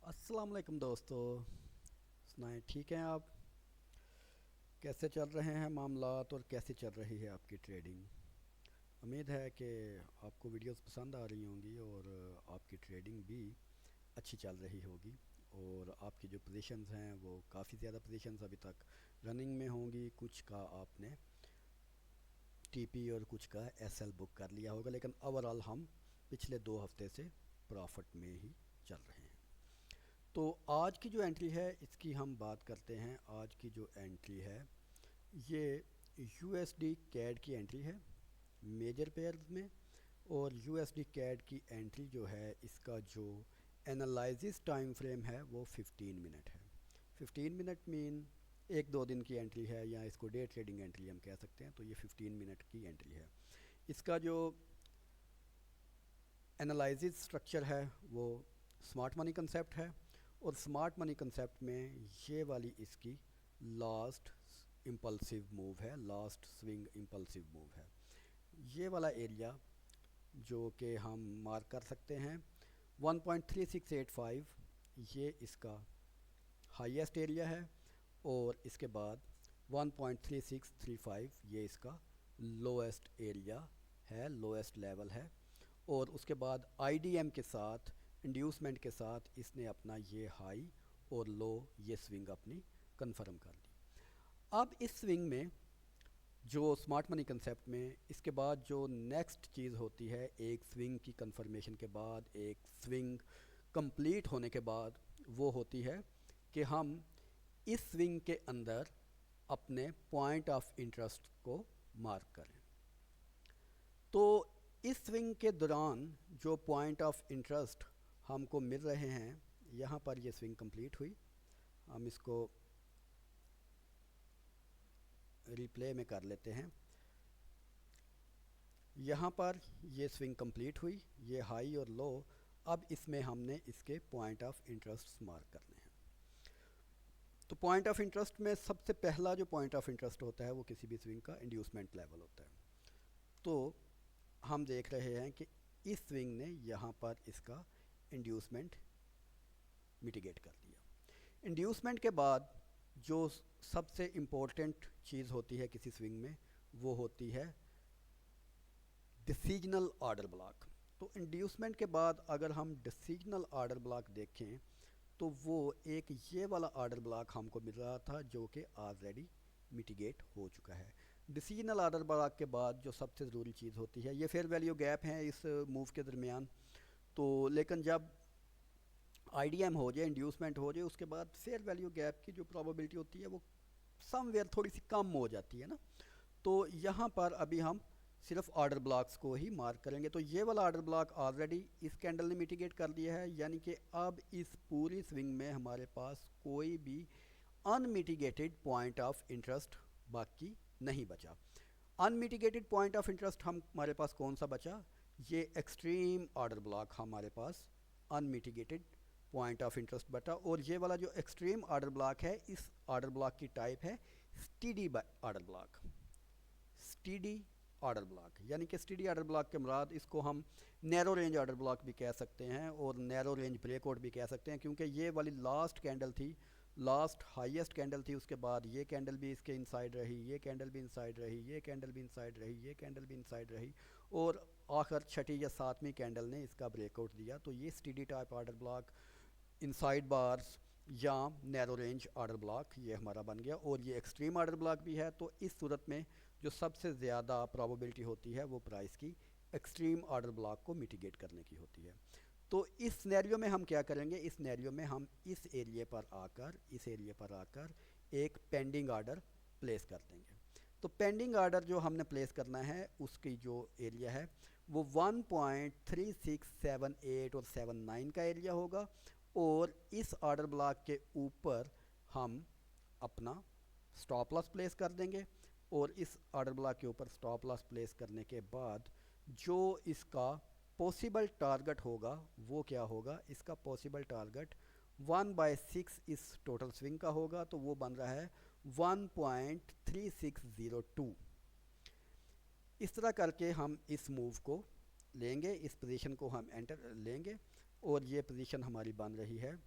अस्सलाम वालेकुम दोस्तों। सुनाएं, ठीक हैं आप? कैसे चल रहे हैं मामलात और कैसे चल रही है आपकी ट्रेडिंग? उम्मीद है कि आपको वीडियोस पसंद आ रही होंगी और आपकी ट्रेडिंग भी अच्छी चल रही होगी। और आपकी जो पोजीशंस हैं वो काफ़ी ज़्यादा पोजीशंस अभी तक रनिंग में होंगी। कुछ का आपने टीपी और कुछ का एसएल बुक कर लिया होगा, लेकिन ओवरऑल हम पिछले 2 हफ्ते से प्रॉफिट में ही चल रहे हैं। तो आज की जो एंट्री है इसकी हम बात करते हैं। आज की जो एंट्री है ये यूएसडी कैड की एंट्री है मेजर पेयर्स में। और यूएसडी कैड की एंट्री जो है इसका जो एनालिसिस टाइम फ्रेम है वो 15 मिनट है। 15 मिनट मीन 1-2 दिन की एंट्री है, या इसको डे ट्रेडिंग एंट्री हम कह सकते हैं। तो ये 15 मिनट की एंट्री है। इसका जो एनालिसिस स्ट्रक्चर है वो स्मार्ट मनी कंसेप्ट है। और स्मार्ट मनी कंसेप्ट में ये वाली इसकी लास्ट इम्पल्सिव मूव है, लास्ट स्विंग इम्पल्सिव मूव है। ये वाला एरिया जो कि हम मार्क कर सकते हैं 1.3685, ये इसका हाईएस्ट एरिया है। और इसके बाद 1.3635 ये इसका लोएस्ट एरिया है, लोएस्ट लेवल है। और उसके बाद आईडीएम के साथ, इंड्यूसमेंट के साथ इसने अपना ये हाई और लो ये स्विंग अपनी कंफर्म कर ली। अब इस स्विंग में जो स्मार्ट मनी कंसेप्ट में इसके बाद जो नेक्स्ट चीज़ होती है, एक स्विंग की कंफर्मेशन के बाद, एक स्विंग कंप्लीट होने के बाद, वो होती है कि हम इस स्विंग के अंदर अपने पॉइंट ऑफ इंटरेस्ट को मार्क करें। तो इस स्विंग के दौरान जो पॉइंट ऑफ इंटरेस्ट हमको मिल रहे हैं, यहाँ पर ये स्विंग कंप्लीट हुई। हम इसको रिप्ले में कर लेते हैं। यहाँ पर ये स्विंग कंप्लीट हुई, ये हाई और लो। अब इसमें हमने इसके पॉइंट ऑफ इंटरेस्ट मार्क करने हैं। तो पॉइंट ऑफ इंटरेस्ट में सबसे पहला जो पॉइंट ऑफ इंटरेस्ट होता है वो किसी भी स्विंग का इंड्यूसमेंट लेवल होता है। तो हम देख रहे हैं कि इस स्विंग ने यहाँ पर इसका इंड्यूसमेंट मिटिगेट कर लिया। इंड्यूसमेंट के बाद जो सबसे इम्पोर्टेंट चीज़ होती है किसी स्विंग में, वो होती है डिसीजनल ऑर्डर ब्लॉक। तो इंड्यूसमेंट के बाद अगर हम डिसीजनल ऑर्डर ब्लॉक देखें तो वो एक ये वाला ऑर्डर ब्लॉक हमको मिल रहा था जो कि ऑलरेडी मिटिगेट हो चुका है। डिसीजनल ऑर्डर ब्लॉक के बाद जो सबसे ज़रूरी चीज़ होती है, ये फेयर वैल्यू गैप है इस मूव के दरमियान। तो लेकिन जब आईडीएम हो जाए, इंड्यूसमेंट हो जाए, उसके बाद फेयर वैल्यू गैप की जो प्रोबेबिलिटी होती है वो समवेयर थोड़ी सी कम हो जाती है ना। तो यहाँ पर अभी हम सिर्फ ऑर्डर ब्लॉक्स को ही मार्क करेंगे। तो ये वाला ऑर्डर ब्लॉक ऑलरेडी इस कैंडल ने मिटिगेट कर दिया है, यानी कि अब इस पूरी स्विंग में हमारे पास कोई भी अनमिटिगेटेड पॉइंट ऑफ इंटरेस्ट बाकी नहीं बचा। अनमिटिगेटेड पॉइंट ऑफ इंटरेस्ट हमारे पास कौन सा बचा? ये एक्सट्रीम ऑर्डर ब्लॉक हमारे पास अनमिटिगेटेड पॉइंट ऑफ इंटरेस्ट बचा। और ये वाला जो एक्सट्रीम ऑर्डर ब्लॉक है, इस ऑर्डर ब्लॉक की टाइप है steady order block. Steady order block यानी कि स्टीडी ऑर्डर ब्लॉक के मुराद इसको हम नैरो रेंज ऑर्डर ब्लॉक भी कह सकते हैं और नैरो रेंज ब्रेकआउट भी कह सकते हैं, क्योंकि ये वाली लास्ट कैंडल थी, लास्ट हाईएस्ट कैंडल थी। उसके बाद ये कैंडल भी इसके इनसाइड रही, ये कैंडल भी इनसाइड रही, ये कैंडल भी इनसाइड रही, ये कैंडल भी इनसाइड रही, और आखिर छठी या सातवीं कैंडल ने इसका ब्रेकआउट दिया। तो ये steady type order block, inside bars या नैरो रेंज ऑर्डर ब्लॉक ये हमारा बन गया। और ये एक्सट्रीम ऑर्डर ब्लॉक भी है। तो इस सूरत में जो सबसे ज़्यादा प्रोबेबिलिटी होती है वो प्राइस की एक्सट्रीम ऑर्डर ब्लॉक को मिटिगेट करने की होती है। तो इस सिनेरियो में हम क्या करेंगे? इस सिनेरियो में हम इस एरिया पर आकर एक पेंडिंग ऑर्डर प्लेस कर देंगे। तो पेंडिंग ऑर्डर जो हमने प्लेस करना है उसकी जो एरिया है वो 1.3678 और 79 का एरिया होगा। और इस ऑर्डर ब्लॉक के ऊपर हम अपना स्टॉप लॉस प्लेस कर देंगे। और इस ऑर्डर ब्लॉक के ऊपर स्टॉप लॉस प्लेस करने के बाद जो इसका पॉसिबल टारगेट होगा वो क्या होगा? इसका पॉसिबल टारगेट 1/6 इस टोटल स्विंग का होगा। तो वो बन रहा है 1.3602। इस तरह करके हम इस मूव को लेंगे, इस पोजीशन को हम एंटर लेंगे। और ये पोजीशन हमारी बन रही है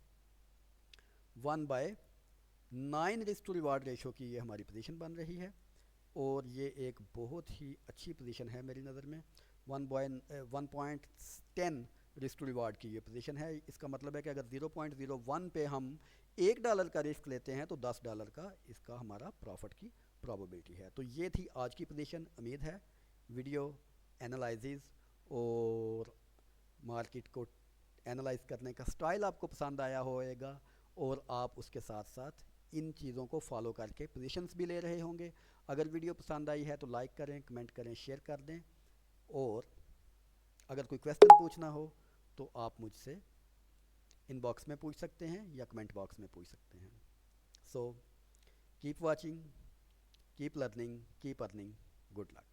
1/9 रिस्क टू रिवार्ड रेशो की ये हमारी पोजीशन बन रही है, और ये एक बहुत ही अच्छी पोजीशन है मेरी नज़र में। 1.10 रिस्क टू रिवार्ड की ये पोजीशन है। इसका मतलब है कि अगर 0.01 पे हम $1 का रिस्क लेते हैं तो $10 का इसका हमारा प्रॉफिट की प्रोबेबिलिटी है। तो ये थी आज की पोजीशन। उम्मीद है वीडियो एनालिसिस और मार्केट को एनालाइज करने का स्टाइल आपको पसंद आया होगा, और आप उसके साथ साथ इन चीज़ों को फॉलो करके पोजीशंस भी ले रहे होंगे। अगर वीडियो पसंद आई है तो लाइक करें, कमेंट करें, शेयर कर दें, और अगर कोई क्वेश्चन पूछना हो तो आप मुझसे इनबॉक्स में पूछ सकते हैं या कमेंट बॉक्स में पूछ सकते हैं। So keep watching, keep learning, keep earning, good luck.